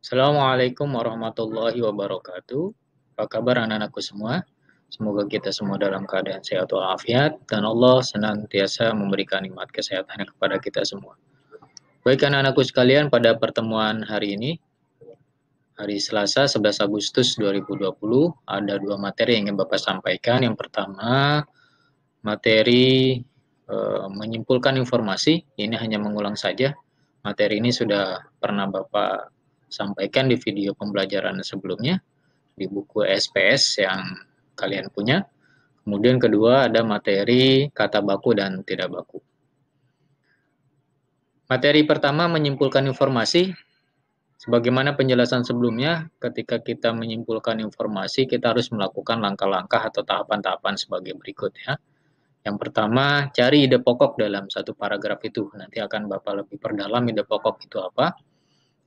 Assalamualaikum warahmatullahi wabarakatuh. Apa kabar anak-anakku semua? Semoga kita semua dalam keadaan sehat walafiat dan Allah senantiasa memberikan nikmat kesehatan kepada kita semua. Baik anak-anakku sekalian, pada pertemuan hari ini, hari Selasa 11 Agustus 2020, ada dua materi yang ingin Bapak sampaikan. Yang pertama, materi menyimpulkan informasi. Ini hanya mengulang saja. Materi ini sudah pernah Bapak sampaikan di video pembelajaran sebelumnya di buku SPS yang kalian punya. Kemudian kedua ada materi kata baku dan tidak baku. Materi pertama menyimpulkan informasi. Sebagaimana penjelasan sebelumnya, ketika kita menyimpulkan informasi, kita harus melakukan langkah-langkah atau tahapan-tahapan sebagai berikut ya. Yang pertama, cari ide pokok dalam satu paragraf itu. Nanti akan Bapak lebih perdalam ide pokok itu apa.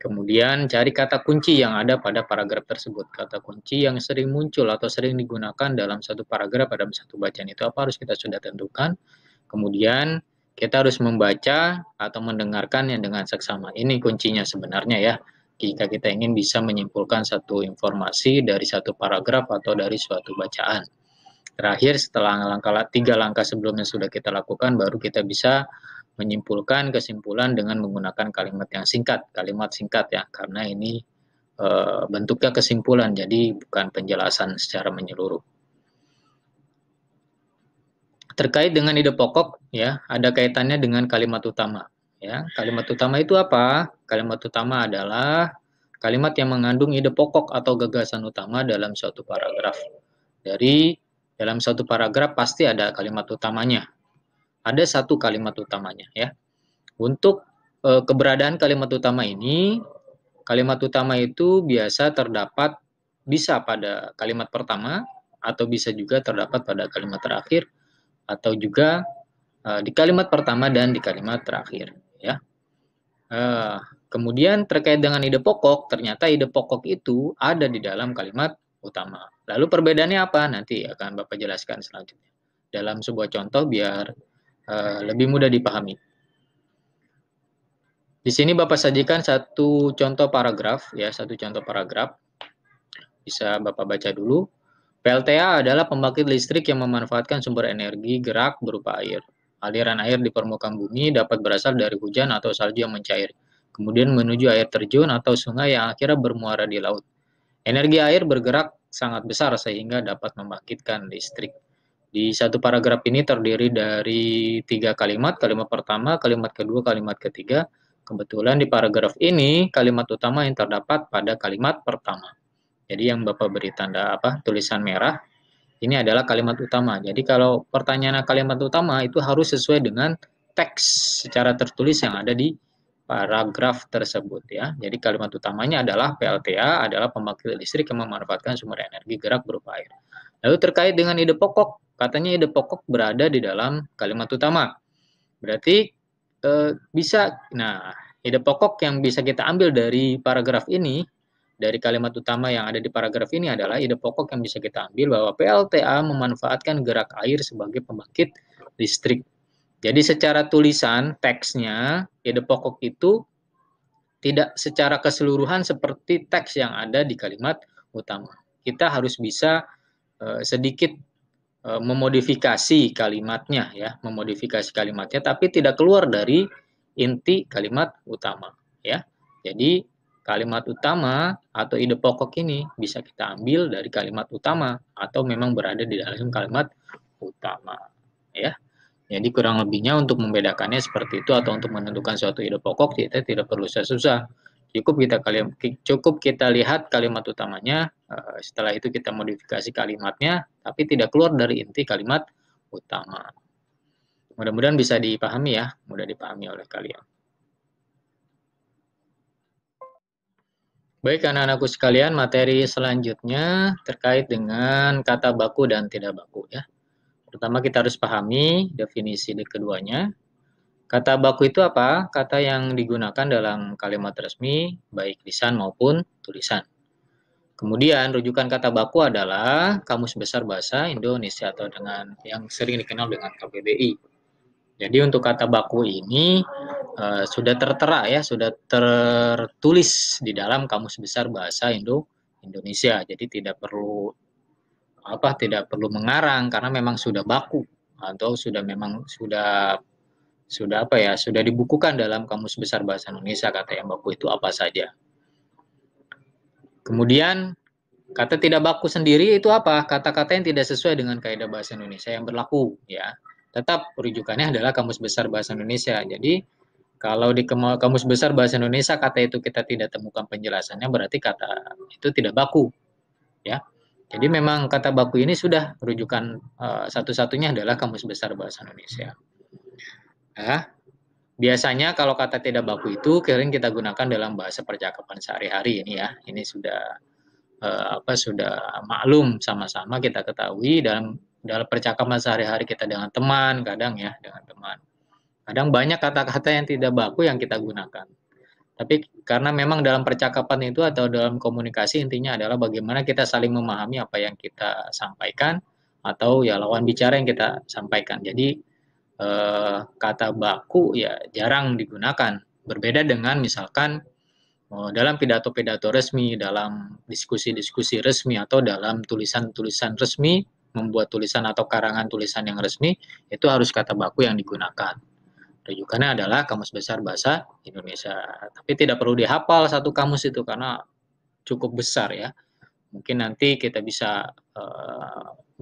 Kemudian cari kata kunci yang ada pada paragraf tersebut. Kata kunci yang sering muncul atau sering digunakan dalam satu paragraf dalam satu bacaan itu apa harus kita sudah tentukan. Kemudian kita harus membaca atau mendengarkannya dengan seksama. Ini kuncinya sebenarnya ya. Jika kita ingin bisa menyimpulkan satu informasi dari satu paragraf atau dari suatu bacaan. Terakhir, setelah tiga langkah sebelumnya sudah kita lakukan, baru kita bisa menyimpulkan kesimpulan dengan menggunakan kalimat yang singkat, kalimat singkat ya, karena ini bentuknya kesimpulan, jadi bukan penjelasan secara menyeluruh. Terkait dengan ide pokok ya, ada kaitannya dengan kalimat utama. Ya, kalimat utama itu apa? Kalimat utama adalah kalimat yang mengandung ide pokok atau gagasan utama dalam suatu paragraf. Dalam satu paragraf pasti ada kalimat utamanya. Ada satu kalimat utamanya ya. Untuk keberadaan kalimat utama ini, kalimat utama itu biasa terdapat bisa pada kalimat pertama atau bisa juga terdapat pada kalimat terakhir atau juga di kalimat pertama dan di kalimat terakhir ya. Kemudian terkait dengan ide pokok, ternyata ide pokok itu ada di dalam kalimat utama. Lalu perbedaannya apa? Nanti akan Bapak jelaskan selanjutnya. Dalam sebuah contoh biar lebih mudah dipahami. Di sini Bapak sajikan satu contoh paragraf, ya, satu contoh paragraf. Bisa Bapak baca dulu. PLTA adalah pembangkit listrik yang memanfaatkan sumber energi gerak berupa air. Aliran air di permukaan bumi dapat berasal dari hujan atau salju yang mencair, kemudian menuju air terjun atau sungai yang akhirnya bermuara di laut. Energi air bergerak sangat besar sehingga dapat membangkitkan listrik. Di satu paragraf ini terdiri dari 3 kalimat, kalimat pertama, kalimat kedua, kalimat ketiga. Kebetulan di paragraf ini kalimat utama yang terdapat pada kalimat pertama. Jadi yang Bapak beri tanda tulisan merah, ini adalah kalimat utama. Jadi kalau pertanyaan kalimat utama itu harus sesuai dengan teks secara tertulis yang ada di paragraf tersebut ya. Jadi kalimat utamanya adalah PLTA adalah pembangkit listrik yang memanfaatkan sumber energi gerak berupa air. Lalu terkait dengan ide pokok, katanya ide pokok berada di dalam kalimat utama. Berarti ide pokok yang bisa kita ambil dari paragraf ini, dari kalimat utama yang ada di paragraf ini adalah ide pokok yang bisa kita ambil bahwa PLTA memanfaatkan gerak air sebagai pembangkit listrik. Jadi secara tulisan teksnya, ide pokok itu tidak secara keseluruhan seperti teks yang ada di kalimat utama. Kita harus bisa sedikit memodifikasi kalimatnya ya, memodifikasi kalimatnya tapi tidak keluar dari inti kalimat utama ya. Jadi kalimat utama atau ide pokok ini bisa kita ambil dari kalimat utama atau memang berada di dalam kalimat utama ya. Jadi kurang lebihnya untuk membedakannya seperti itu atau untuk menentukan suatu ide pokok kita tidak perlu susah-susah. Cukup kita lihat kalimat utamanya, setelah itu kita modifikasi kalimatnya, tapi tidak keluar dari inti kalimat utama. Mudah-mudahan bisa dipahami ya, mudah dipahami oleh kalian. Baik anak-anakku sekalian, materi selanjutnya terkait dengan kata baku dan tidak baku ya. Pertama kita harus pahami definisi keduanya. Kata baku itu apa? Kata yang digunakan dalam kalimat resmi, baik lisan maupun tulisan. Kemudian rujukan kata baku adalah Kamus Besar Bahasa Indonesia atau dengan yang sering dikenal dengan KBBI. Jadi untuk kata baku ini sudah tertera ya, sudah tertulis di dalam Kamus Besar Bahasa Indonesia. Jadi tidak perlu mengarang karena memang sudah baku atau sudah dibukukan dalam Kamus Besar Bahasa Indonesia kata yang baku itu apa saja. Kemudian kata tidak baku sendiri itu apa? Kata-kata yang tidak sesuai dengan kaidah bahasa Indonesia yang berlaku ya. Tetap rujukannya adalah Kamus Besar Bahasa Indonesia. Jadi kalau di Kamus Besar Bahasa Indonesia kata itu kita tidak temukan penjelasannya berarti kata itu tidak baku ya. Jadi memang kata baku ini sudah rujukan satu-satunya adalah Kamus Besar Bahasa Indonesia. Ya. Biasanya kalau kata tidak baku itu sering kita gunakan dalam bahasa percakapan sehari-hari ini ya. Ini sudah maklum sama-sama kita ketahui dalam percakapan sehari-hari kita dengan teman, kadang ya dengan teman. Kadang banyak kata-kata yang tidak baku yang kita gunakan. Tapi karena memang dalam percakapan itu atau dalam komunikasi intinya adalah bagaimana kita saling memahami apa yang kita sampaikan atau ya lawan bicara yang kita sampaikan. Jadi kata baku ya jarang digunakan. Berbeda dengan misalkan dalam pidato-pidato resmi, dalam diskusi-diskusi resmi, atau dalam tulisan-tulisan resmi, membuat tulisan atau karangan tulisan yang resmi, itu harus kata baku yang digunakan. Rujukannya adalah Kamus Besar Bahasa Indonesia. Tapi tidak perlu dihafal satu kamus itu karena cukup besar ya. Mungkin nanti kita bisa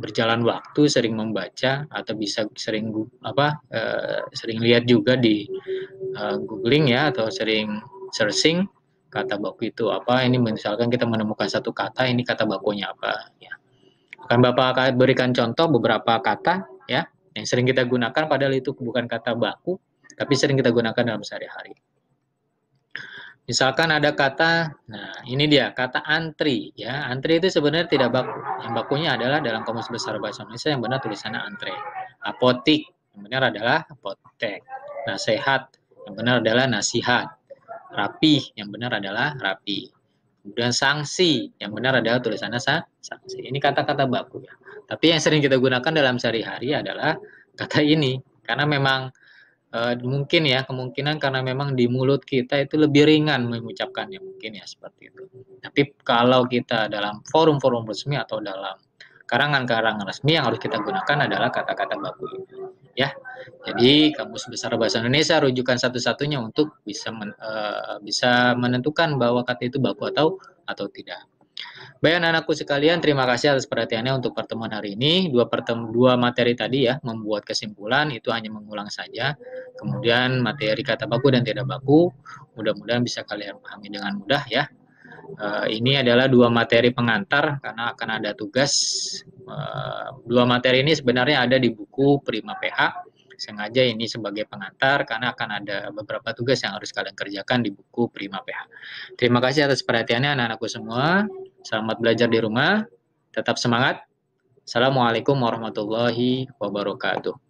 berjalan waktu sering membaca atau bisa sering lihat juga di googling ya atau sering searching kata baku itu apa. Ini misalkan kita menemukan satu kata, ini kata bakunya apa ya. Akan Bapak berikan contoh beberapa kata ya yang sering kita gunakan padahal itu bukan kata baku tapi sering kita gunakan dalam sehari-hari. Misalkan ada kata, nah ini dia kata antri ya. Antri itu sebenarnya tidak baku. Yang bakunya adalah dalam Kamus Besar Bahasa Indonesia yang benar tulisannya antre. Apotik yang benar adalah apotek. Nasihat yang benar adalah nasihat. Rapih yang benar adalah rapi. Kemudian sanksi yang benar adalah tulisannya sanksi. Ini kata-kata baku ya. Tapi yang sering kita gunakan dalam sehari-hari adalah kata ini karena memang mungkin ya kemungkinan karena memang di mulut kita itu lebih ringan mengucapkannya mungkin ya seperti itu. Tapi kalau kita dalam forum-forum resmi atau dalam karangan-karangan resmi yang harus kita gunakan adalah kata-kata baku ini ya. Jadi Kamus Besar Bahasa Indonesia rujukan satu-satunya untuk bisa menentukan bahwa kata itu baku atau tidak. Baik anak-anakku sekalian, terima kasih atas perhatiannya untuk pertemuan hari ini. Dua materi tadi ya, membuat kesimpulan itu hanya mengulang saja. Kemudian materi kata baku dan tidak baku, mudah-mudahan bisa kalian pahami dengan mudah ya. Ini adalah dua materi pengantar karena akan ada tugas. Dua materi ini sebenarnya ada di buku Prima PH. Sengaja ini sebagai pengantar karena akan ada beberapa tugas yang harus kalian kerjakan di buku Prima PH. Terima kasih atas perhatiannya anak-anakku semua. Selamat belajar di rumah. Tetap semangat. Assalamualaikum warahmatullahi wabarakatuh.